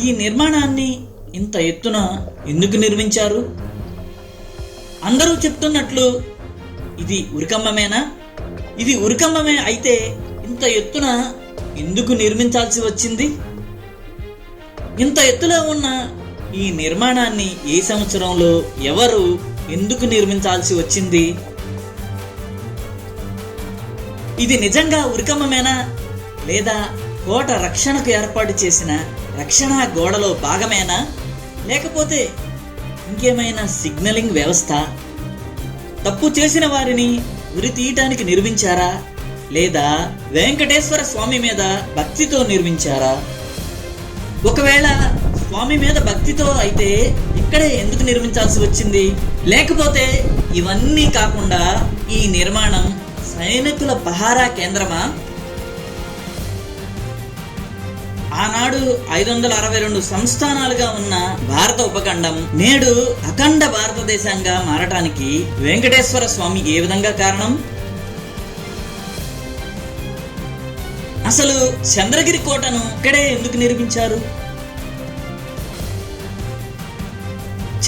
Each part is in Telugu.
ఈ నిర్మాణాన్ని ఇంత ఎత్తున ఎందుకు నిర్మించారు? అందరూ చెప్తున్నట్లు ఇది ఉరికంబమేనా? ఇది ఉరికంబమే అయితే ఇంత ఎత్తున ఎందుకు నిర్మించాల్సి వచ్చింది? ఇంత ఎత్తులో ఉన్న ఈ నిర్మాణాన్ని ఏ సంవత్సరంలో ఎవరు ఎందుకు నిర్మించాల్సి వచ్చింది? ఇది నిజంగా ఉరికంబమేనా లేదా కోట రక్షణకు ఏర్పాటు చేసిన రక్షణ గోడలో భాగమేనా, లేకపోతే ఇంకేమైనా సిగ్నలింగ్ వ్యవస్థ? తప్పు చేసిన వారిని ఉరి తీయటానికి నిర్మించారా లేదా వెంకటేశ్వర స్వామి మీద భక్తితో నిర్మించారా? ఒకవేళ స్వామి మీద భక్తితో అయితే ఇక్కడే ఎందుకు నిర్మించాల్సి వచ్చింది? లేకపోతే ఇవన్నీ కాకుండా ఈ నిర్మాణం సైనికుల పహారా కేంద్రమా? ఆనాడు 562 సంస్థానాలుగా ఉన్న భారత ఉపఖండం నేడు అఖండ భారతదేశంగా మారటానికి వెంకటేశ్వర స్వామి ఏ విధంగా కారణం? అసలు చంద్రగిరి కోటను ఇక్కడే ఎందుకు నిర్మించారు?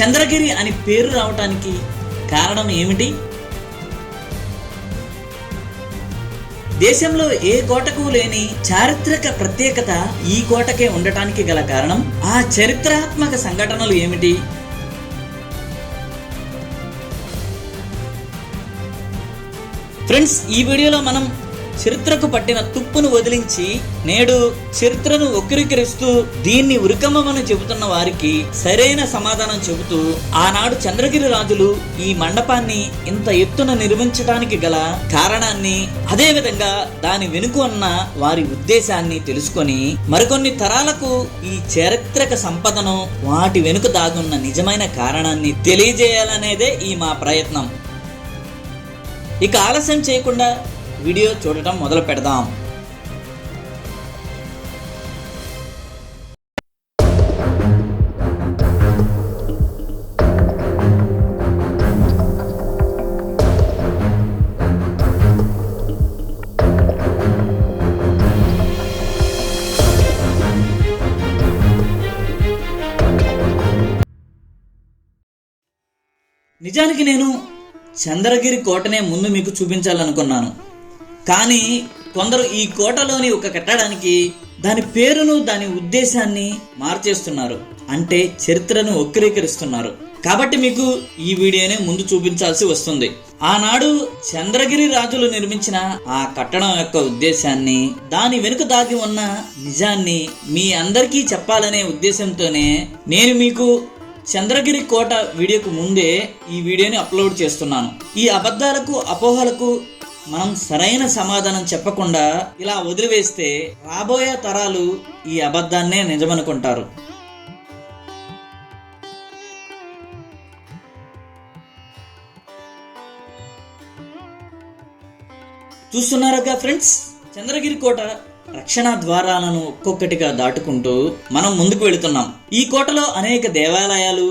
చంద్రగిరి అని పేరు రావటానికి కారణం ఏమిటి? దేశంలో ఏ కోటకు లేని చారిత్రక ప్రత్యేకత ఈ కోటకే ఉండటానికి గల కారణం, ఆ చరిత్రాత్మక సంఘటనలు ఏమిటి? ఫ్రెండ్స్, ఈ వీడియోలో మనం చరిత్రకు పట్టిన తుప్పును వదిలించి నేడు చరిత్రను వక్రీకరిస్తూ దీన్ని ఉరికంబమని చెబుతున్న వారికి సరైన సమాధానం చెబుతూ ఆనాడు చంద్రగిరి రాజులు ఈ మండపాన్ని ఇంత ఎత్తున నిర్మించడానికి గల కారణాన్ని, అదే విధంగా దాని వెనుక ఉన్న వారి ఉద్దేశాన్ని తెలుసుకొని మరికొన్ని తరాలకు ఈ చారిత్రక సంపదను, వాటి వెనుక దాగున్న నిజమైన కారణాన్ని తెలియజేయాలనేదే ఈ మా ప్రయత్నం. ఇక ఆలస్యం చేయకుండా వీడియో చూడటం మొదలు పెడదాం. నిజానికి నేను చంద్రగిరి కోటనే ముందు మీకు చూపించాలనుకున్నాను. కానీ కొందరు ఈ కోటలోని ఒక కట్టడానికి దాని పేరును, దాని ఉద్దేశాన్ని మార్చేస్తున్నారు. అంటే చరిత్రను వక్రీకరిస్తున్నారు. కాబట్టి మీకు ఈ వీడియోనే ముందు చూపించాల్సి వస్తుంది. ఆనాడు చంద్రగిరి రాజులు నిర్మించిన ఆ కట్టడం యొక్క ఉద్దేశాన్ని, దాని వెనుక దాగి ఉన్న నిజాన్ని మీ అందరికీ చెప్పాలనే ఉద్దేశంతోనే నేను మీకు చంద్రగిరి కోట వీడియోకు ముందే ఈ వీడియోని అప్లోడ్ చేస్తున్నాను. ఈ అబద్ధాలకు, అపోహలకు మనం సరైన సమాధానం చెప్పకుండా ఇలా వదిలివేస్తే రాబోయే తరాలు ఈ అబద్ధాన్నే నిజమనుకుంటారు. చూస్తున్నారుగా ఫ్రెండ్స్, చంద్రగిరి కోట రక్షణ ద్వారాలను ఒక్కొక్కటిగా దాటుకుంటూ మనం ముందుకు వెళుతున్నాం. ఈ కోటలో అనేక దేవాలయాలు,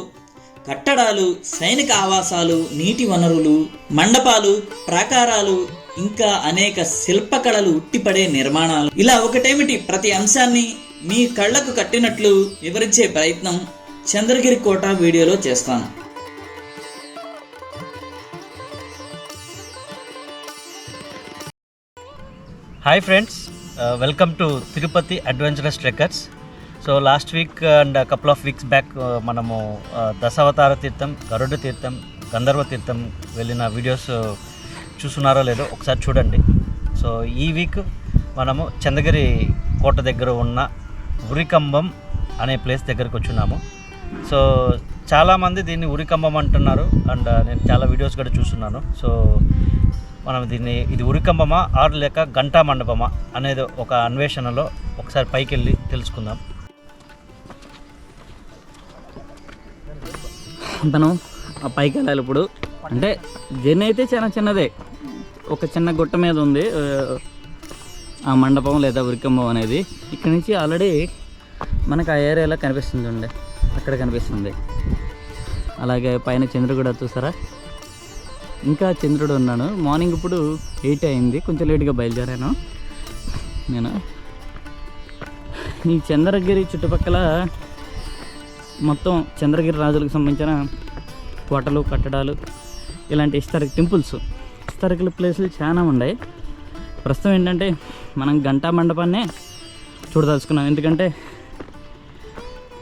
కట్టడాలు, సైనిక ఆవాసాలు, నీటి వనరులు, మండపాలు, ప్రాకారాలు, ఇంకా అనేక శిల్పకళలు ఉట్టిపడే నిర్మాణాలు, ఇలా ఒకటేమిటి ప్రతి అంశాన్ని మీ కళ్ళకు కట్టినట్లు వివరించే ప్రయత్నం చంద్రగిరి కోట వీడియోలో చేస్తాను. Hi friends, welcome to Tirupati adventurous trekkers. So last week and couple of weeks back మనము దశావతార తీర్థం, గరుడ తీర్థం, గంధర్వ తీర్థం వెళ్ళిన వీడియోస్ చూస్తున్నారో లేదో ఒకసారి చూడండి. సో ఈ వీక్ మనము చంద్రగిరి కోట దగ్గర ఉన్న ఉరికంబం అనే ప్లేస్ దగ్గరికి వచ్చున్నాము. సో చాలామంది దీన్ని ఉరికంబం అంటున్నారు అండ్ నేను చాలా వీడియోస్ కూడా చూస్తున్నాను. సో మనం ఇది ఉరికంబమా ఆరు లేక గంటా మండపమా అనేది ఒక అన్వేషణలో ఒకసారి పైకి వెళ్ళి తెలుసుకుందాం. మనం ఆ పైకి వెళ్ళాలి ఇప్పుడు. అంటే జర్నీ అయితే చాలా చిన్నదే, ఒక చిన్న గుట్ట మీద ఉంది ఆ మండపం లేదా ఉరికంబం అనేది. ఇక్కడ నుంచి ఆల్రెడీ మనకు ఆ ఏరియాలో కనిపిస్తుంది, ఉండే అక్కడ కనిపిస్తుంది. అలాగే పైన చంద్రుడు కూడా చూసారా, ఇంకా చంద్రుడు ఉన్నాను. మార్నింగ్ ఇప్పుడు 8 అయింది, కొంచెం లేట్గా బయలుదేరాను నేను. ఈ చంద్రగిరి చుట్టుపక్కల మొత్తం చంద్రగిరి రాజులకు సంబంధించిన కోటలు, కట్టడాలు, ఇలాంటి హిస్టారికల్ ప్లేసులు చాలా ఉన్నాయి. ప్రస్తుతం ఏంటంటే మనం గంటా మండపాన్నే చూడదలుచుకున్నాం. ఎందుకంటే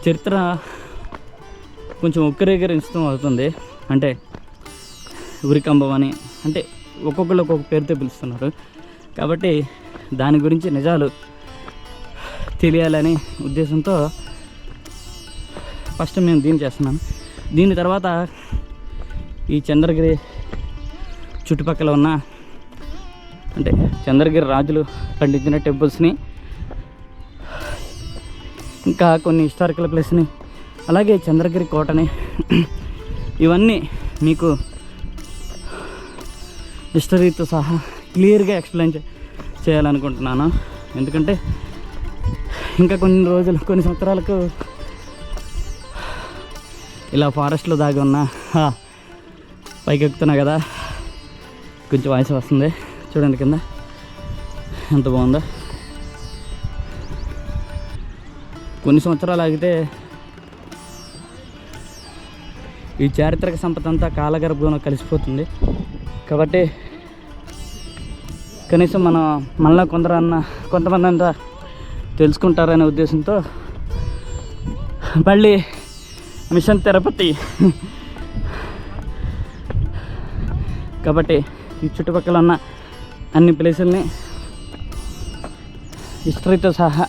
చరిత్ర కొంచెం ఉక్కిరీకరించడం అవుతుంది. అంటే ఉరికంబం అని, అంటే ఒక్కొక్కరు ఒక్కొక్క పేరుతో పిలుస్తున్నారు. కాబట్టి దాని గురించి నిజాలు తెలియాలని ఉద్దేశంతో ఫస్ట్ మేము దీన్ని చేస్తున్నాను. దీని తర్వాత ఈ చంద్రగిరి చుట్టుపక్కల ఉన్న, అంటే చంద్రగిరి రాజులు కట్టించిన టెంపుల్స్ని, ఇంకా కొన్ని హిస్టారికల్ ప్లేస్ని, అలాగే చంద్రగిరి కోటని, ఇవన్నీ మీకు హిస్టరీతో సహా క్లియర్గా ఎక్స్ప్లెయిన్ చేయాలనుకుంటున్నాను. ఎందుకంటే ఇంకా కొన్ని సంవత్సరాలకు ఇలా ఫారెస్ట్లో దాగి ఉన్న పైకి ఎక్కుతున్నా కదా, కొంచెం వాయిస్ వస్తుంది. చూడండి కింద ఎంత బాగుందో. కొన్ని సంవత్సరాలు ఆగితే ఈ చారిత్రక సంపద అంతా కాలగర్భంలో కలిసిపోతుంది. కాబట్టి కనీసం మనలో కొంతమంది అంతా తెలుసుకుంటారనే ఉద్దేశంతో మళ్ళీ మిషన్ తిరుపతి. కాబట్టి ఈ చుట్టుపక్కల ఉన్న అన్ని ప్లేసుల్ని హిస్టరీతో సహా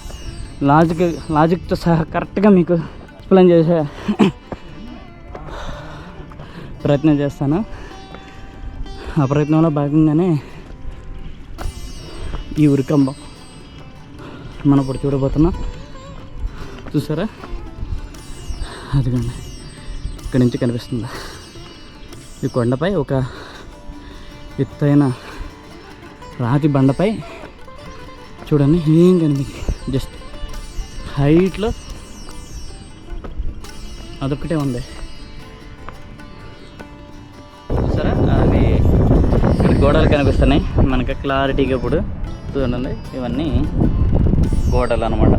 లాజిక్తో సహా కరెక్ట్గా మీకు ఎక్స్ప్లెయిన్ చేసే ప్రయత్నం చేస్తాను. ఆ ప్రయత్నంలో భాగంగానే ఈ ఉరికంబం మనం ఇప్పుడు చూడబోతున్నాం. చూసారా, అదిగోండి ఇక్కడి నుంచి కనిపిస్తుంది. ఈ కొండపై ఒక ఎత్తైన రాతి బండపై చూడండి, ఏం కనిపించింది, జస్ట్ హైట్లో అదొక్కటే ఉంది. చూసారా, అది ఇక్కడ గోడలు కనిపిస్తున్నాయి మనకి క్లారిటీగా. ఇప్పుడు చూడండి, ఇవన్నీ గోడలు అన్నమాట.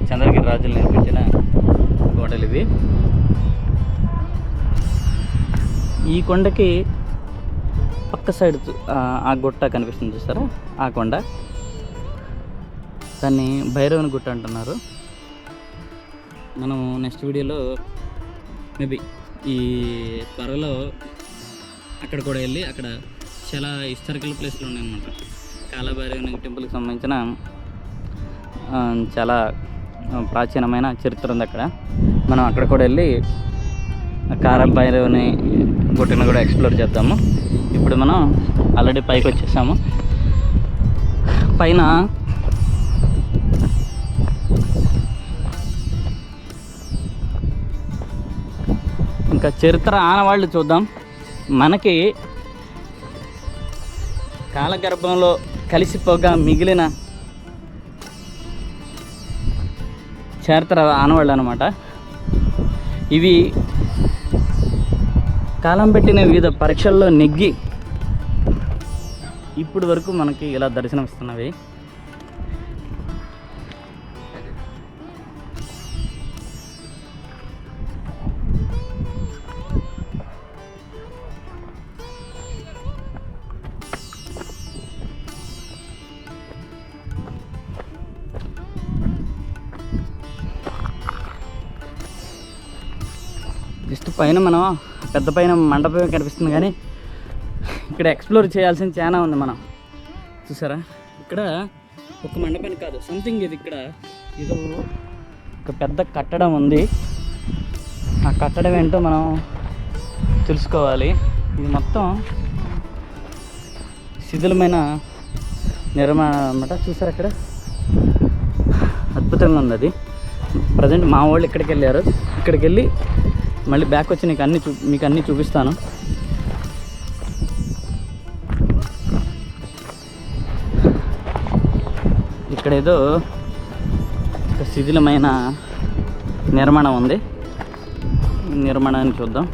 చంద్రగిరి రాజులు నిర్మించిన గోడలు ఇవి. ఈ కొండకి పక్క సైడ్ ఆ గుట్ట కనిపిస్తుంది చూస్తారా, ఆ కొండ, దాన్ని భైరవుని గుట్ట అంటున్నారు. మనం నెక్స్ట్ వీడియోలో మేబీ ఈ త్వరలో అక్కడ కూడా వెళ్ళి, అక్కడ చాలా హిస్టారికల్ ప్లేస్లు ఉన్నాయన్నమాట. కాలభైరవుని టెంపుల్కి సంబంధించిన చాలా ప్రాచీనమైన చరిత్ర ఉంది అక్కడ. మనం అక్కడ కూడా వెళ్ళి కాలభైరవుని గుట్టను కూడా ఎక్స్ప్లోర్ చేద్దాము. ఇప్పుడు మనం ఆల్రెడీ పైకి వచ్చేసాము. పైన ఇంకా చరిత్ర ఆనవాళ్ళు చూద్దాం. మనకి కాలగర్భంలో కలిసిపోగా మిగిలిన చరిత్ర ఆనవాళ్ళు అన్నమాట. ఇవి కాలం పెట్టిన వివిధ పరీక్షల్లో నెగ్గి ఇప్పుడు వరకు మనకి ఇలా దర్శనమిస్తున్నవి. జస్ట్ పైన మనం పెద్ద పైన మండపం కనిపిస్తుంది, కానీ ఇక్కడ ఎక్స్ప్లోర్ చేయాల్సింది చాలా ఉంది. మనం చూసారా, ఇక్కడ ఒక మండపాన్ని కాదు, సంథింగ్ ఇది ఇక్కడ ఏదో ఒక పెద్ద కట్టడం ఉంది. ఆ కట్టడం ఏంటో మనం తెలుసుకోవాలి. ఇది మొత్తం శిథిలమైన నిర్మాణం అన్నమాట. చూసారా, అక్కడ అద్భుతంగా ఉంది. అది ప్రజెంట్ మా వాళ్ళు ఇక్కడికి వెళ్ళారు. ఇక్కడికి వెళ్ళి మళ్ళీ బ్యాక్ వచ్చి మీకు అన్నీ చూపిస్తాను. ఇక్కడ ఏదో ఒక శిథిలమైన నిర్మాణం ఉంది. నిర్మాణాన్ని చూద్దాం.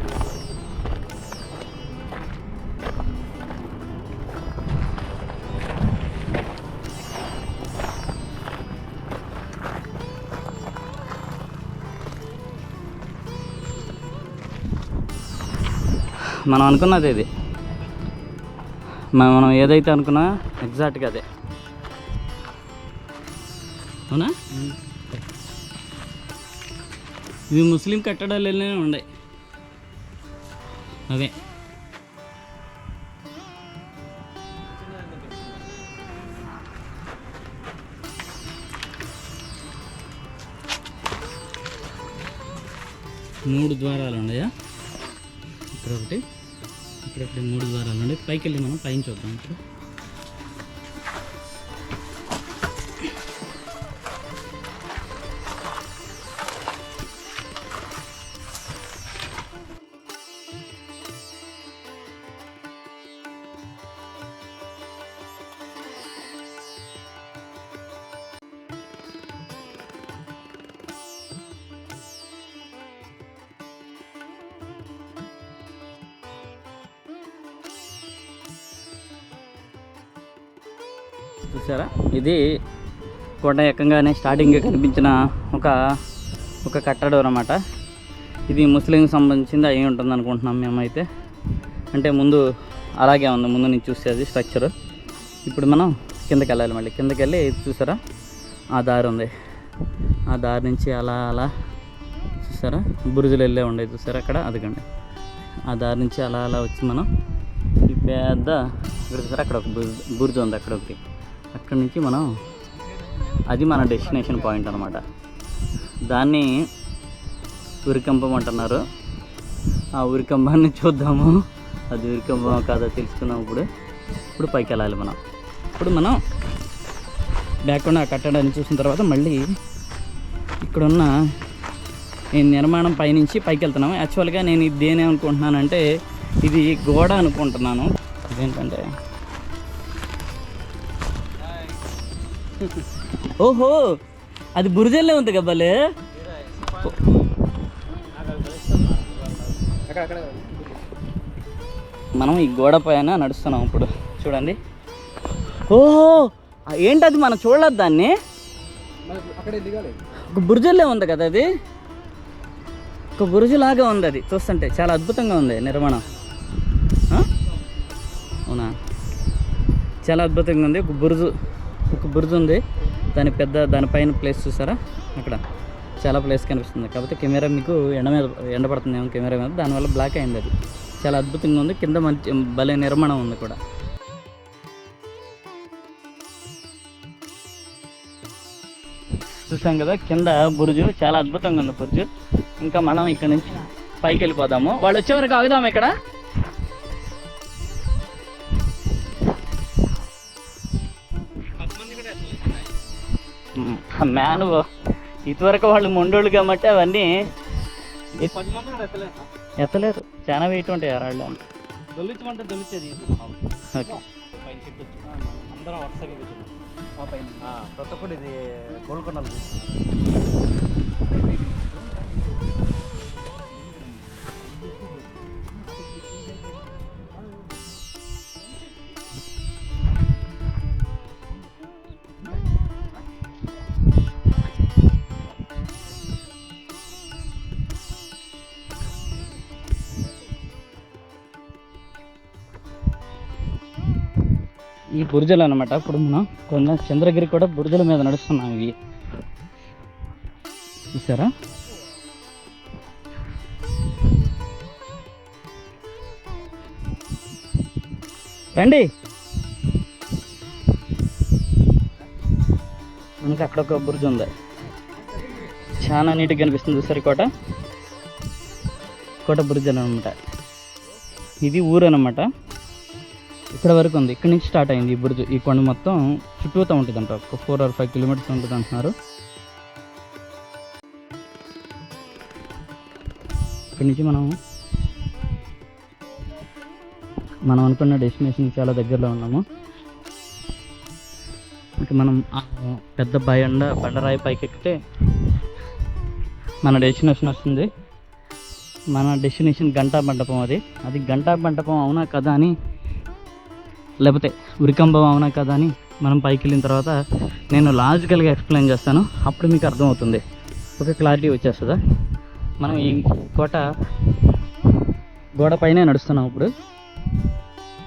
మనం అనుకున్నది ఇది, మనం ఏదైతే అనుకున్నా ఎగ్జాక్ట్గా అదే. అవునా? ఇవి ముస్లిం కట్టడాలు వెళ్ళినే ఉన్నాయి అవే. మూడు ద్వారాలు ఉన్నాయా? ఇక్కడ ఒకటి, ఇక్కడ ఒకటి, 3 ద్వారాలు ఉన్నాయి. పైకి వెళ్ళి మనం పైన చూద్దాం. ఇప్పుడు చూసారా, ఇది కోట ఎక్కగానే స్టార్టింగ్గా కనిపించిన ఒక కట్టడం అన్నమాట. ఇది ముస్లింకి సంబంధించింది అయి ఉంటుంది అనుకుంటున్నాం మేమైతే. అంటే ముందు అలాగే ఉంది, ముందు నుంచి చూసేది స్ట్రక్చర్. ఇప్పుడు మనం కిందకి వెళ్ళాలి. మళ్ళీ కిందకి వెళ్ళి చూసారా ఆ దారి ఉంది, ఆ దారి నుంచి అలా అలా చూసారా బురుజులు వెళ్ళే ఉండేవి చూసారా అక్కడ, అదిగండి ఆ దారి నుంచి అలా అలా వచ్చి మనం ఈ పెద్ద ఇక్కడ చూసారా అక్కడ ఒక బురుజు ఉంది అక్కడ ఒకటి. అక్కడి నుంచి మనం అది మన డెస్టినేషన్ పాయింట్ అనమాట. దాన్ని ఉరికంబం అంటున్నారు. ఆ ఉరికంబాన్ని చూద్దాము, అది ఉరికంబం కాదా తెలుసుకున్నాం. ఇప్పుడు పైకి వెళ్ళాలి మనం. ఇప్పుడు మనం బ్యాక్గ్రౌండ్ ఆ కట్టడాన్ని చూసిన తర్వాత మళ్ళీ ఇక్కడున్న ఈ నిర్మాణం పైనుంచి పైకి వెళ్తున్నాము. యాక్చువల్గా నేను ఇది దేని అనుకుంటున్నానంటే ఇది గోడ అనుకుంటున్నాను. ఇదేంటంటే ఓహో అది బురుజల్లే ఉంది కబ్బలే. మనం ఈ గోడ పైన నడుస్తున్నాం ఇప్పుడు చూడండి. ఓహో ఏంటది మనం చూడలేదు దాన్ని. ఒక బురుజల్లే ఉంది కదా అది, ఒక బురుజులాగా ఉంది అది చూస్తుంటే. చాలా అద్భుతంగా ఉంది నిర్మాణం. అవునా, చాలా అద్భుతంగా ఉంది. ఒక బురుజు ఉంది, దానిపైన ప్లేస్ చూసారా అక్కడ చాలా ప్లేస్ కనిపిస్తుంది. కాకపోతే కెమెరా మీకు ఎండ పడుతుందేమో కెమెరా మీద, దానివల్ల బ్లాక్ అయింది. అది చాలా అద్భుతంగా ఉంది. కింద మంచి భలే నిర్మాణం ఉంది కూడా. చూసాం కదా కింద బురుజు, చాలా అద్భుతంగా ఉంది బురుజు. ఇంకా మనం ఇక్కడ నుంచి పైకి వెళ్ళిపోదాము. వాళ్ళు వచ్చేవరకు ఆగుదాము ఇక్కడ. మ్యాన్ ఇదివరకు వాళ్ళు మొండోళ్ళు కాబట్టి అవన్నీ ఎత్తలేరు, చాలా వెయిట్ ఉంటాయి వాళ్ళు. దొల్లించమంటే దొల్లించేది. అందరం వరుసగా కొత్త కూడా ఇది గోల్కొండలు. ఈ బురుజులు అనమాట. ఇప్పుడు మనం కొంచెం చంద్రగిరి కూడా బురుజుల మీద నడుస్తున్నాం. ఇవి చూసారా, రండి. మనకి అక్కడ ఒక బురుజు ఉంది, చాలా నీట్గా కనిపిస్తుంది. చూసారు కోట బురుజు అనమాట. ఇది ఊరు అనమాట. ఇక్కడ వరకు ఉంది, ఇక్కడ నుంచి స్టార్ట్ అయింది ఈ బురుజు. ఈ కొండ మొత్తం చుట్టూతా ఉంటుందంట, ఒక 4 or 5 kilometers ఉంటుంది అంటున్నారు. ఇక్కడ నుంచి మనం అనుకున్న డెస్టినేషన్ చాలా దగ్గరలో ఉన్నాము. ఇంకా మనం పెద్ద బండరాయి పైకి ఎక్కితే మన డెస్టినేషన్ వస్తుంది. మన డెస్టినేషన్ గంటా మండపం. అది గంటా మండపం అవునా కదా అని, లేకపోతే ఉరికంబం అవునా కదా అని మనం పైకి వెళ్ళిన తర్వాత నేను లాజికల్గా ఎక్స్ప్లెయిన్ చేస్తాను. అప్పుడు మీకు అర్థమవుతుంది, ఒక క్లారిటీ వచ్చేస్తుందా. మనం ఈ కోట గోడ పైనే నడుస్తున్నాం ఇప్పుడు.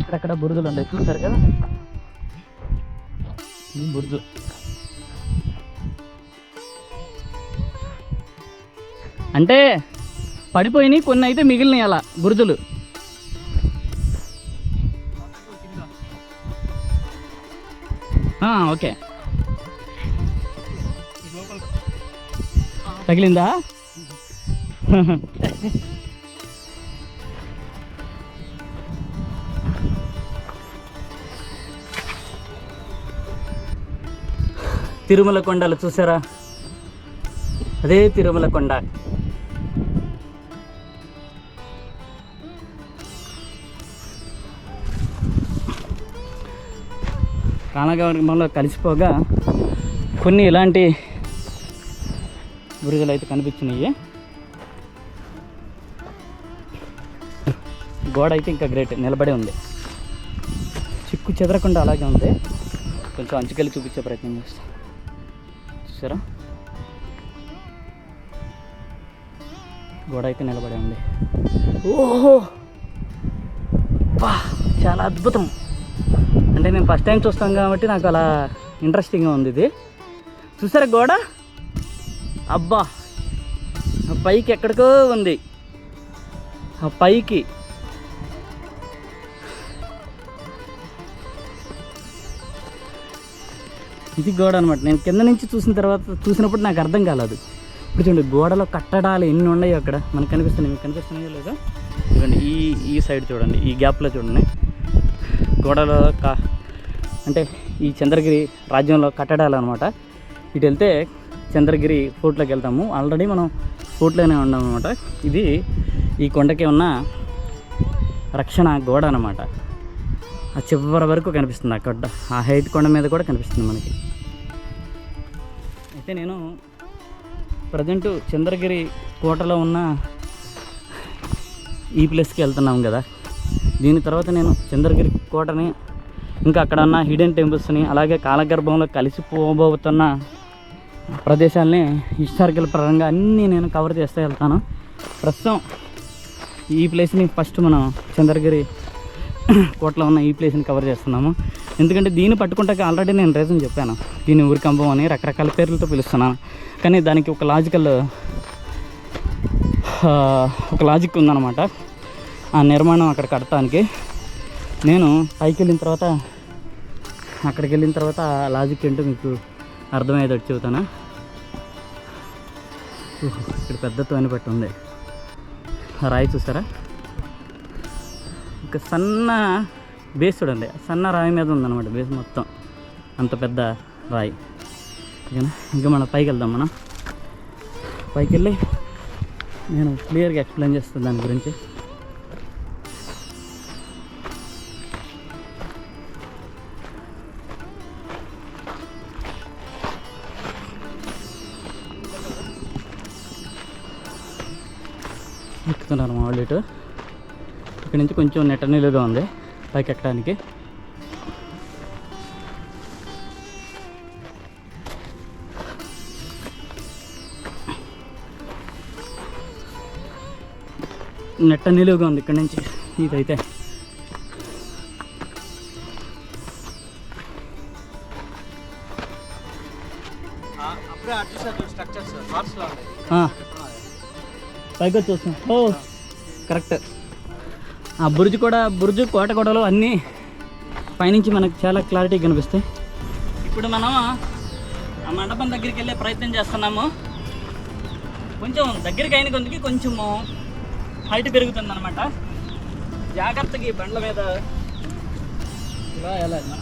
ఇక్కడక్కడ బురుజులు ఉన్నాయి చూస్తారు కదా, ఇది బురుజు. అంటే పడిపోయినాయి, కొన్ని అయితే మిగిలినాయి అలా బురుజులు. ఓకే, తగిలిందా? తిరుమల కొండలు చూసారా, అదే తిరుమల కొండ. కాలగమనంలో కలిసిపోగా కొన్ని ఇలాంటి బురుజులు అయితే కనిపించినాయి. గోడ అయితే ఇంకా గ్రేట్, నిలబడే ఉంది, చిక్కు చెదరకుండా అలాగే ఉంది. కొంచెం అంచుకెళ్ళి చూపించే ప్రయత్నం చేస్తాను. చూసారా, గోడ అయితే నిలబడే ఉంది. ఓహో చాలా అద్భుతం. అంటే నేను ఫస్ట్ టైం చూస్తాను కాబట్టి నాకు అలా ఇంట్రెస్టింగ్గా ఉంది ఇది. చూసారా గోడ, అబ్బా ఆ పైకి ఎక్కడికో ఉంది, ఆ పైకి. ఇది గోడ అనమాట. నేను కింద నుంచి చూసినప్పుడు నాకు అర్థం కాలేదు. ఇప్పుడు చూడండి గోడలో కట్టడాలు ఎన్ని ఉన్నాయో అక్కడ మనకు కనిపిస్తున్నాయి. మీకు కనిపిస్తున్నాయో లేదా చూడండి, ఈ సైడ్ చూడండి, ఈ గ్యాప్లో చూడండి గోడలో అంటే ఈ చంద్రగిరి రాజ్యంలో కట్టడాలు అనమాట. ఇటు వెళ్తే చంద్రగిరి ఫోర్ట్లోకి వెళ్తాము. ఆల్రెడీ మనం ఫోర్ట్లోనే ఉన్నాం అనమాట. ఇది ఈ కొండకి ఉన్న రక్షణ గోడ అనమాట. ఆ చివరి వరకు కనిపిస్తుంది ఆ కొండ, ఆ హైట్ కొండ మీద కూడా కనిపిస్తుంది మనకి. అయితే నేను ప్రజెంటు చంద్రగిరి కోటలో ఉన్న ఈ ప్లేస్కి వెళ్తున్నాం కదా. దీని తర్వాత నేను చంద్రగిరి కోటని, ఇంకా అక్కడ ఉన్న హిడెన్ టెంపుల్స్ని, అలాగే కాలగర్భంలో కలిసిపోబోతున్న ప్రదేశాలని హిస్టారికల్ పరంగా అన్నీ నేను కవర్ చేస్తూ వెళ్తాను. ప్రస్తుతం ఈ ప్లేస్ని ఫస్ట్ మనం చంద్రగిరి కోటలో ఉన్న ఈ ప్లేస్ని కవర్ చేస్తున్నాము. ఎందుకంటే దీన్ని పట్టుకుంటాక ఆల్రెడీ నేను రీజన్ చెప్పాను, దీన్ని ఊరికంబం అని రకరకాల పేర్లతో పిలుస్తున్నాను. కానీ దానికి ఒక లాజిక్ ఉందన్నమాట. ఆ నిర్మాణం అక్కడ కట్టడానికి నేను పైకి వెళ్ళిన తర్వాత, అక్కడికి వెళ్ళిన తర్వాత ఆ లాజిక్ ఏంటో మీకు అర్థమయ్యేటట్టు చెబుతాను. ఇక్కడ పెద్ద తోని పట్టు ఉంది, రాయి చూసారా, ఒక సన్న బేస్ చూడండి, సన్న రాయి మీద ఉందన్నమాట బేస్ మొత్తం, అంత పెద్ద రాయి. ఓకేనా, ఇంకా మనం పైకి వెళ్దాం. మనం పైకి వెళ్ళి నేను క్లియర్గా ఎక్స్ప్లెయిన్ చేస్తాను దాని గురించి. ఎక్కుతున్నారు మా వాళ్ళు ఇటు. ఇక్కడ నుంచి కొంచెం నెట్ట నిలువుగా ఉంది పైకి ఎక్కడానికి. నెట్ట నిలువుగా ఉంది ఇక్కడ నుంచి. ఇదైతే పైకి వచ్చి చూస్తున్నాం. ఓ కరెక్ట్, ఆ బురుజు కోట గోడలు అన్నీ పైనుంచి మనకు చాలా క్లారిటీ కనిపిస్తాయి. ఇప్పుడు మనం ఆ మండపం దగ్గరికి వెళ్ళే ప్రయత్నం చేస్తున్నాము. కొంచెం దగ్గరికి అయిన కొద్దికి కొంచెము హైట్ పెరుగుతుంది అనమాట. జాగ్రత్తగా ఈ బండ్ల మీద ఇలా వెళ్ళాలి మనం.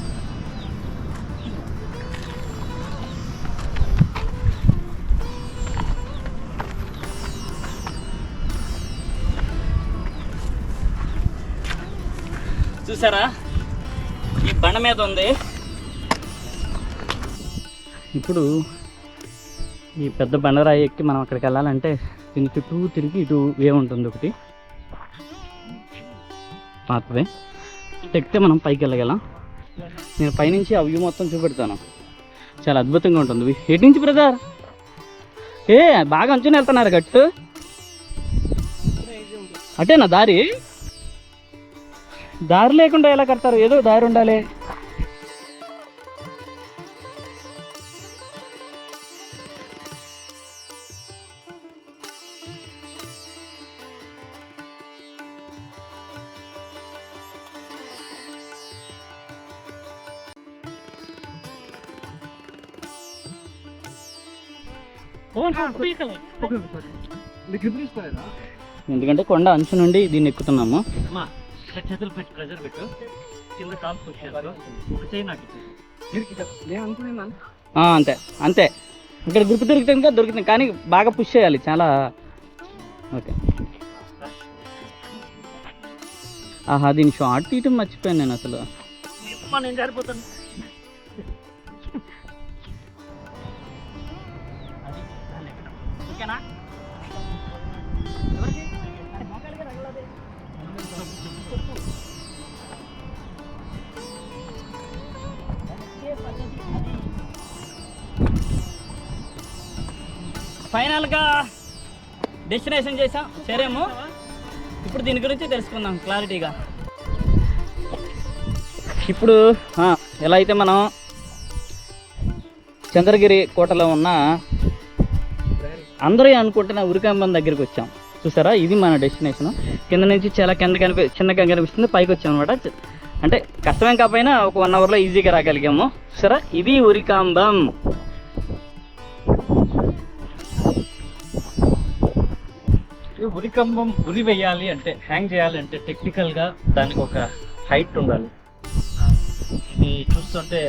చూసారా, ఈ బండ మీద ఉంది. ఇప్పుడు ఈ పెద్ద బండరాయి ఎక్కి మనం అక్కడికి వెళ్ళాలంటే దీని చుట్టూ తిరిగి ఇటు వే ఉంటుంది, ఒకటి పాతవే. ఎక్కితే మనం పైకి వెళ్ళగలం. నేను పైనుంచి ఆ వ్యూ మొత్తం చూపెడతాను, చాలా అద్భుతంగా ఉంటుంది. ఎటు నుంచి బ్రదర్? బాగా అంచుని వెళ్తున్నారు గట్టు, అటే నా దారి. దారి లేకుండా ఎలా కడతారు? ఏదో దారి ఉండాలి. ఎందుకంటే కొండ అంచు నుండి దీన్ని ఎక్కుతున్నాము. చేతులు పెట్టి ప్రెజర్ పెట్టు, కింద కాలు పుష్ చేస్తారు, ఒక చేయి నాకు అంతే అంతే. ఇక్కడ దొరుకుతుంది ఇంకా దొరుకుతుంది, కానీ బాగా పుష్ చేయాలి చాలా. ఓకే. ఆహా, దీని షార్ట్ తీయటం మర్చిపోయాను నేను అసలు. నేను జారిపోతాను. ఓకేనా? ఫైనల్గా డెస్టినేషన్ చేరాము. ఇప్పుడు దీని గురించి తెలుసుకుందాం క్లారిటీగా. ఇప్పుడు ఎలా అయితే మనం చంద్రగిరి కోటలో ఉన్న అందరూ అనుకుంటున్న ఉరికంబం దగ్గరికి వచ్చాం. చూసారా, ఇది మన డెస్టినేషన్. కింద నుంచి చాలా చిన్నగా కనిపిస్తుంది, పైకి వచ్చాం అనమాట. అంటే కష్టమేం కాకపోయినా ఒక 1 అవర్లో ఈజీగా రాగలిగాము. చూసారా, ఇది ఉరికంబం. ఉరికంబం ఉరి వేయాలి అంటే, హ్యాంగ్ చేయాలి అంటే టెక్నికల్గా దానికి ఒక హైట్ ఉండాలి. ఇది చూస్తుంటే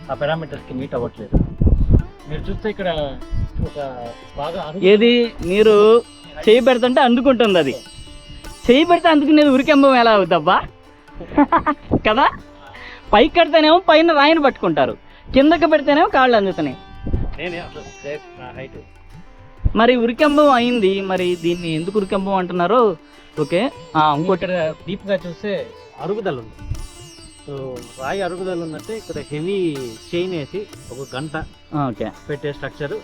ఆ పారామీటర్స్కి మీట్ అవ్వట్లేదు. మీరు చూస్తే ఇక్కడ ఒక బాగా ఏది మీరు చేయి పెడుతుంటే అందుకుంటుంది, అది చేయి పెడితే అందుకునేది ఉరికంబం ఎలా అవుద్దబ్బా కదా. పైకి కడితేనేమో పైన రాయిని పట్టుకుంటారు, కిందకి పెడితేనేమో కాళ్ళు అందుతున్నాయి. మరి ఉరికంబం అయింది, మరి దీన్ని ఎందుకు ఉరికంబం అంటున్నారో. ఓకే. ఇంకోటి డీప్గా చూస్తే అరుగుదల ఉంది. సో రాయి అరుగుదల ఉన్నట్టే ఇక్కడ హెవీ చైన్ వేసి ఒక గంట పెట్టే స్ట్రక్చర్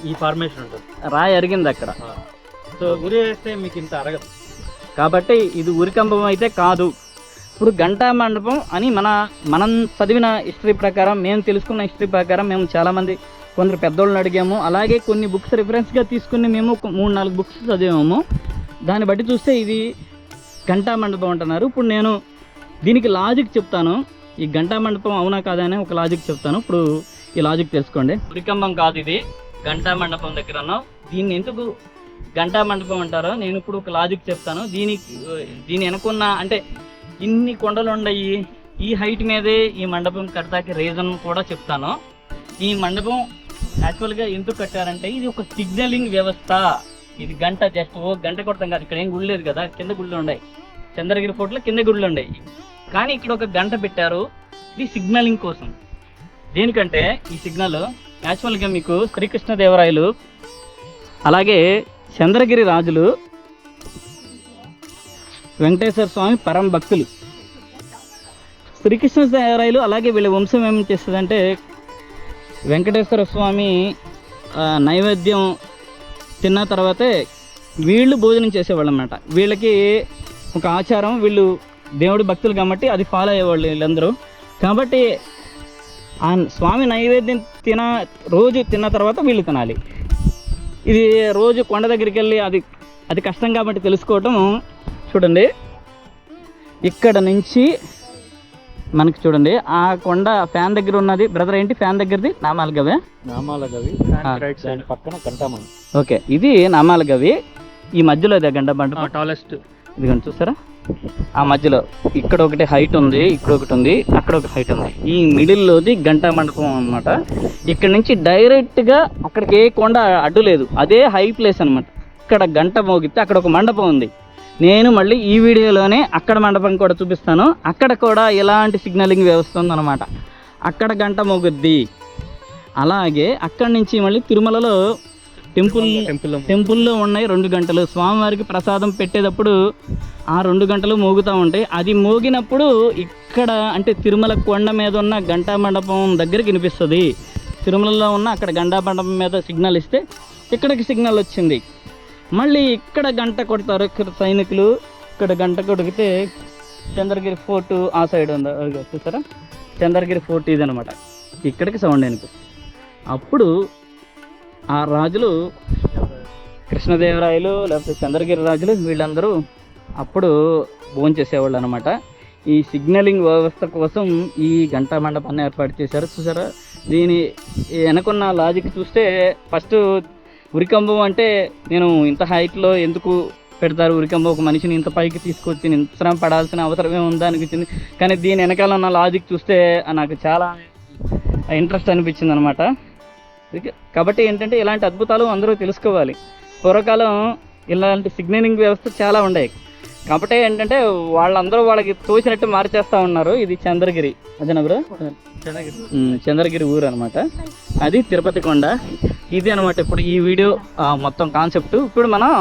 ఈ ఫార్మేషన్ ఉంటుంది. రాయి అరిగింది అక్కడ. సో ఉరి వేస్తే మీకు ఇంత అరగదు, కాబట్టి ఇది ఉరికంబం అయితే కాదు. ఇప్పుడు గంటా మండపం అని మనం చదివిన హిస్టరీ ప్రకారం, మేము తెలుసుకున్న హిస్టరీ ప్రకారం, మేము చాలామంది కొందరు పెద్దోళ్ళని అడిగాము, అలాగే కొన్ని బుక్స్ రిఫరెన్స్గా తీసుకుని మేము 3-4 బుక్స్ చదివాము. దాన్ని బట్టి చూస్తే ఇది గంటా మండపం అంటున్నారు. ఇప్పుడు నేను దీనికి లాజిక్ చెప్తాను. ఈ గంటా మండపం అవునా కాదా అని ఒక లాజిక్ చెప్తాను. ఇప్పుడు ఈ లాజిక్ తెలుసుకోండి. ఉరికంబం కాదు, ఇది గంటా మండపం దగ్గర ఉన్నాం. దీన్ని ఎందుకు గంటా మండపం అంటారో నేను ఇప్పుడు ఒక లాజిక్ చెప్తాను. దీని వెనుకున్న అంటే ఇన్ని కొండలు ఉన్నాయి, ఈ హైట్ మీదే ఈ మండపం కడతాకి రీజన్ కూడా చెప్తాను. ఈ మండపం యాక్చువల్గా ఎందుకు కట్టారంటే ఇది ఒక సిగ్నలింగ్ వ్యవస్థ. ఇది గంట జస్ట్ గంట కొడతాం కాదు, ఇక్కడ ఏం గుళ్ళు లేదు కదా, కింద గుళ్ళు ఉన్నాయి. చంద్రగిరి ఫోర్ట్లో కింద గుళ్ళు ఉన్నాయి, కానీ ఇక్కడ ఒక గంట పెట్టారు. ఇది సిగ్నలింగ్ కోసం. దేనికంటే ఈ సిగ్నల్ యాక్చువల్గా మీకు శ్రీకృష్ణదేవరాయలు అలాగే చంద్రగిరి రాజులు వెంకటేశ్వర స్వామి పరమ భక్తులు. శ్రీకృష్ణదేవరాయలు అలాగే వీళ్ళ వంశం ఏం చేస్తుందంటే, వెంకటేశ్వర స్వామి నైవేద్యం తిన్న తర్వాతే వీళ్ళు భోజనం చేసేవాళ్ళు అన్నమాట. వీళ్ళకి ఒక ఆచారం, వీళ్ళు దేవుడి భక్తులు కాబట్టి అది ఫాలో అయ్యేవాళ్ళు వీళ్ళందరూ. కాబట్టి ఆ స్వామి నైవేద్యం రోజు తిన్న తర్వాత వీళ్ళు తినాలి. ఇది రోజు కొండ దగ్గరికి వెళ్ళి అది కష్టం కాబట్టి తెలుసుకోవటం. చూడండి, ఇక్కడ నుంచి మనకి చూడండి ఆ కొండ ఫ్యాన్ దగ్గర ఉన్నది. బ్రదర్ ఏంటి ఫ్యాన్ దగ్గరది? నామాలగవి పక్కన గంటా. ఓకే, ఇది నామాలగవి. ఈ మధ్యలో ఇదే గంట మండపం టాలెస్ట్. ఇదిగోండి చూసారా, ఆ మధ్యలో ఇక్కడ ఒకటి హైట్ ఉంది, ఇక్కడ ఒకటి ఉంది, అక్కడ ఒక హైట్ ఉంది. ఈ మిడిల్లోది గంటా మండపం అన్నమాట. ఇక్కడ నుంచి డైరెక్ట్గా అక్కడికి ఏ కొండ అడ్డు లేదు, అదే హై ప్లేస్ అనమాట. ఇక్కడ గంట మోగితే అక్కడ ఒక మండపం ఉంది. నేను మళ్ళీ ఈ వీడియోలోనే అక్కడ మండపం కూడా చూపిస్తాను. అక్కడ కూడా ఎలాంటి సిగ్నలింగ్ వ్యవస్థ ఉందన్నమాట. అక్కడ మోగుద్ది. అలాగే అక్కడి నుంచి మళ్ళీ తిరుమలలో టెంపుల్లో ఉన్నాయి 2 గంటలు. స్వామివారికి ప్రసాదం పెట్టేటప్పుడు ఆ 2 గంటలు మోగుతూ ఉంటాయి. అది మోగినప్పుడు ఇక్కడ అంటే తిరుమల కొండ మీద ఉన్న గంటా మండపం దగ్గరికి వినిపిస్తుంది. తిరుమలలో ఉన్న అక్కడ గంటా మండపం మీద సిగ్నల్ ఇస్తే ఇక్కడికి సిగ్నల్ వచ్చింది. మళ్ళీ ఇక్కడ గంట కొడతారు ఇక్కడ సైనికులు. ఇక్కడ గంట కొడిగితే చంద్రగిరి ఫోర్ట్ ఆ సైడ్ ఉంది, అదిగో చూసారా చంద్రగిరి ఫోర్ట్ ఇది అనమాట. ఇక్కడికి సౌండ్ వినిపిస్తుంది. అప్పుడు ఆ రాజులు కృష్ణదేవరాయలు లేకపోతే చంద్రగిరి రాజులు వీళ్ళందరూ అప్పుడు భోంచేసేవాళ్ళు అనమాట. ఈ సిగ్నలింగ్ వ్యవస్థ కోసం ఈ గంటా మండపాన్ని ఏర్పాటు చేశారు. చూసారా దీని వెనకున్న లాజిక్ చూస్తే ఫస్ట్ ఉరికంబం అంటే నేను ఇంత హైట్లో ఎందుకు పెడతారు, ఉరికంబం ఒక మనిషిని ఇంత పైకి తీసుకొచ్చి ఇంత శ్రమ పడాల్సిన అవసరమే ఉందా అనిపించింది. కానీ దీని వెనకాల ఉన్న లాజిక్ చూస్తే నాకు చాలా ఇంట్రెస్ట్ అనిపించింది అనమాట. కాబట్టి ఏంటంటే ఇలాంటి అద్భుతాలు అందరూ తెలుసుకోవాలి. పూర్వకాలం ఇలాంటి సిగ్నలింగ్ వ్యవస్థ చాలా ఉండేవి. కాబట్టి ఏంటంటే వాళ్ళందరూ వాళ్ళకి తోచినట్టు మార్చేస్తూ ఉన్నారు. ఇది చంద్రగిరి, అదేనా బ్రో? చంద్రగిరి ఊరు అనమాట. అది తిరుపతి కొండ. ఇది అనమాట ఇప్పుడు ఈ వీడియో మొత్తం కాన్సెప్ట్. ఇప్పుడు మనం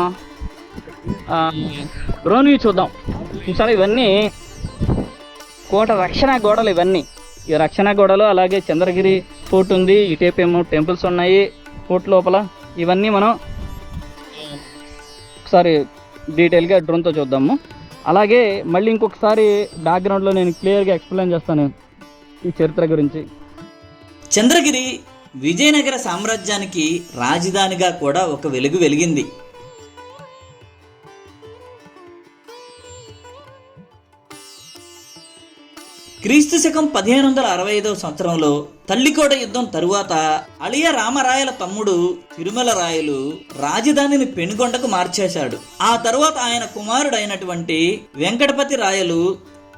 డ్రోన్ వ్యూ చూద్దాం. చూసారా ఇవన్నీ కోట రక్షణ గోడలు, ఇవన్నీ ఈ రక్షణ గోడలు. అలాగే చంద్రగిరి ఫోర్ట్ ఉంది, ఇటేపు ఏమో టెంపుల్స్ ఉన్నాయి ఫోర్ట్ లోపల. ఇవన్నీ మనం ఒకసారి డీటెయిల్గా డ్రోన్తో చూద్దాము. అలాగే మళ్ళీ ఇంకొకసారి బ్యాక్గ్రౌండ్లో నేను క్లియర్గా ఎక్స్ప్లెయిన్ చేస్తాను ఈ చరిత్ర గురించి. చంద్రగిరి విజయనగర సామ్రాజ్యానికి రాజధానిగా కూడా ఒక వెలుగు వెలిగింది. క్రీస్తు శకం 1565 సంవత్సరంలో తల్లికోట యుద్ధం తరువాత అళియ రామరాయల తమ్ముడు తిరుమల రాయలు రాజధానిని పెనుగొండకు మార్చేశాడు. ఆ తరువాత ఆయన కుమారుడైనటువంటి వెంకటపతి రాయలు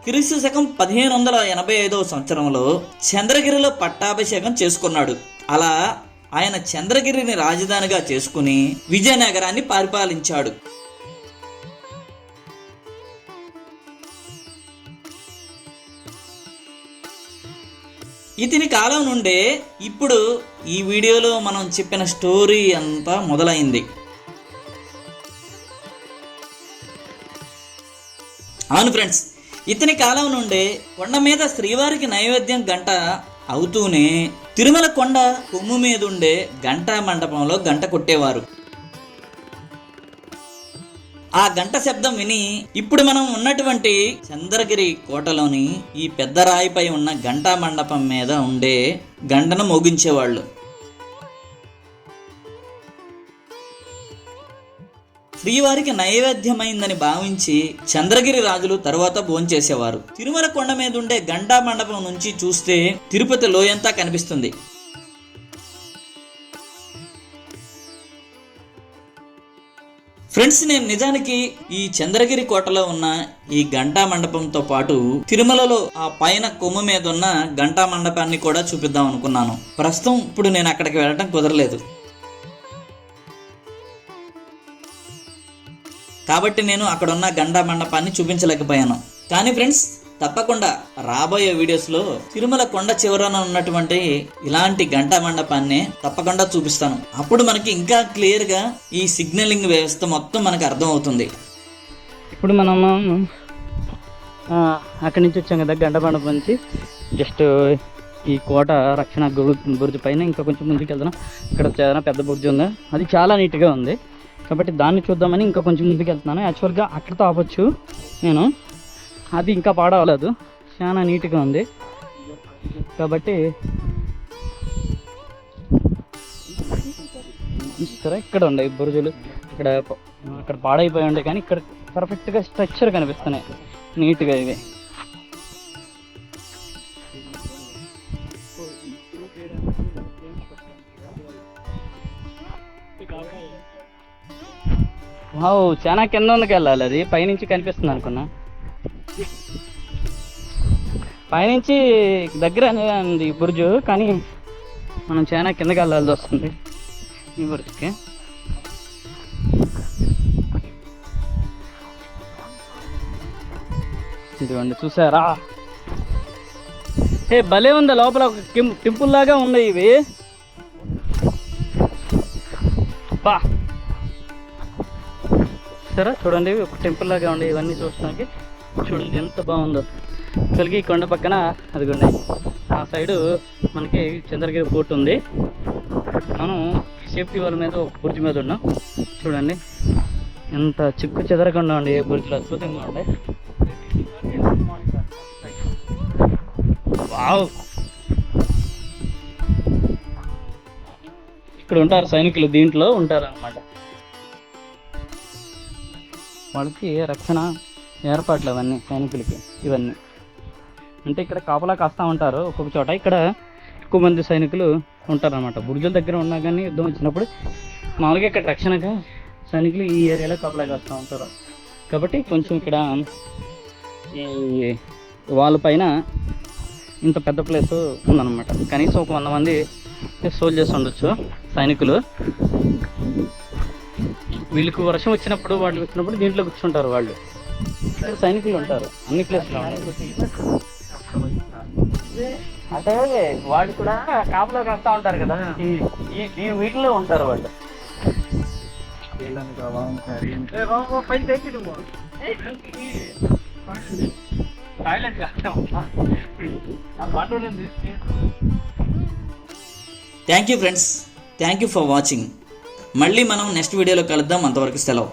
క్రీస్తు శకం 1585 సంవత్సరంలో చంద్రగిరిలో పట్టాభిషేకం చేసుకున్నాడు. అలా ఆయన చంద్రగిరిని రాజధానిగా చేసుకుని విజయనగరాన్ని పరిపాలించాడు. ఇతని కాలం నుండే ఇప్పుడు ఈ వీడియోలో మనం చెప్పిన స్టోరీ అంతా మొదలైంది. అవును ఫ్రెండ్స్, ఇతని కాలం నుండే కొండ మీద శ్రీవారికి నైవేద్యం గంట అవుతూనే తిరుమల కొండ కొమ్ము మీద ఉండే గంటా మండపంలో గంట కొట్టేవారు. ఆ గంట శబ్దం విని ఇప్పుడు మనం ఉన్నటువంటి చంద్రగిరి కోటలోని ఈ పెద్ద రాయిపై ఉన్న గంటా మండపం మీద ఉండే గంటను మోగించేవాళ్ళు. శ్రీవారికి నైవేద్యమైందని భావించి చంద్రగిరి రాజులు తరువాత భోంచేసేవారు. తిరుమల కొండ మీద ఉండే గంటా మండపం నుంచి చూస్తే తిరుపతి లోయంతా కనిపిస్తుంది. ఫ్రెండ్స్, నేను నిజానికి ఈ చంద్రగిరి కోటలో ఉన్న ఈ గంటా మండపంతో పాటు తిరుమలలో ఆ పైన కొమ్ము మీద ఉన్న గంటా మండపాన్ని కూడా చూపిద్దాం అనుకున్నాను. ప్రస్తుతం ఇప్పుడు నేను అక్కడికి వెళ్ళటం కుదరలేదు కాబట్టి నేను అక్కడ ఉన్న గంటా మండపాన్ని చూపించలేకపోయాను. కానీ ఫ్రెండ్స్, తప్పకుండా రాబోయే వీడియోస్లో తిరుమల కొండ చివరన ఉన్నటువంటి ఇలాంటి గంటా మండపాన్ని తప్పకుండా చూపిస్తాను. అప్పుడు మనకి ఇంకా క్లియర్గా ఈ సిగ్నలింగ్ వ్యవస్థ మొత్తం మనకు అర్థం అవుతుంది. ఇప్పుడు మనం అక్కడి నుంచి వచ్చాం కదా గంటా మండపం నుంచి. జస్ట్ ఈ కోట రక్షణ బుర్జు పైన ఇంకా కొంచెం ముందుకు వెళ్తున్నాం. ఇక్కడ చాలా పెద్ద బుర్జు ఉంది, అది చాలా నీట్గా ఉంది కాబట్టి దాన్ని చూద్దామని ఇంకా కొంచెం ముందుకు వెళ్తున్నాను. యాక్చువల్గా అక్కడితో ఆపొచ్చు నేను, అది ఇంకా పాడవలేదు, చాలా నీట్గా ఉంది కాబట్టి. సరే, ఇక్కడ ఉండే బురుజులు అక్కడ పాడైపోయి ఉండే కానీ ఇక్కడ పర్ఫెక్ట్గా స్ట్రక్చర్ కనిపిస్తున్నాయి నీట్గా. ఇవి చాలా కింద ఉందికి వెళ్ళాలి, అది పైనుంచి కనిపిస్తుంది అనుకున్నా. పైనుంచి దగ్గర ఉంది బుర్జు కానీ మనం చాలా కిందకి వెళ్ళాల్సి వస్తుంది ఈ బుర్జుకి. ఇదిగోండి చూసారా, భలే ఉంది. లోపల ఒక టెంపుల్ లాగా ఉన్నాయి ఇవి. సరే చూడండి, ఒక టెంపుల్ లాగా ఉండే ఇవన్నీ చూస్తానికి. చూడండి ఎంత బాగుందో. కలిగి కొండ పక్కన అదిగోండి ఆ సైడు మనకి చంద్రగిరి ఫోర్ట్ ఉంది. మనం సేఫ్టీ వాళ్ళ మీద ఒక బుర్జి మీద ఉన్నాం. చూడండి ఎంత చిక్కు చెదరకుండా ఉండే బుర్జులు అద్భుతంగా ఉంటాయి. వావ్. ఇక్కడ ఉంటారు సైనికులు, దీంట్లో ఉంటారు అన్నమాట. వాళ్ళకి రక్షణ ఏర్పాట్లు అవన్నీ సైనికులకి. ఇవన్నీ అంటే ఇక్కడ కాపలా కాస్తూ ఉంటారు ఒక్కొక్క చోట. ఇక్కడ ఎక్కువ మంది సైనికులు ఉంటారన్నమాట. బురుజుల దగ్గర ఉన్నా కానీ యుద్ధం వచ్చినప్పుడు మామూలుగా ఇక్కడ రక్షణగా సైనికులు ఈ ఏరియాలో కాపలా కాస్తూ ఉంటారు. కాబట్టి కొంచెం ఇక్కడ ఈ వాళ్ళ పైన ఇంత పెద్ద ప్లేస్ ఉందన్నమాట. కనీసం ఒక 100 మంది సోల్జర్స్ ఉండొచ్చు, సైనికులు. వీళ్ళకి వర్షం వచ్చినప్పుడు వాళ్ళు వచ్చినప్పుడు దీంట్లో కూర్చుంటారు వాళ్ళు. ఇక్కడ సైనికులు ఉంటారు అన్ని ప్లేస్లో. అంటే వాళ్ళు కూడా కాపులో కాస్తా ఉంటారు కదా, ఈ వీటిలో ఉంటారు వాళ్ళు. Thank you friends, thank you for watching. మళ్ళీ మనం నెక్స్ట్ వీడియోలో కలుద్దాం. అంతవరకు సెలవు.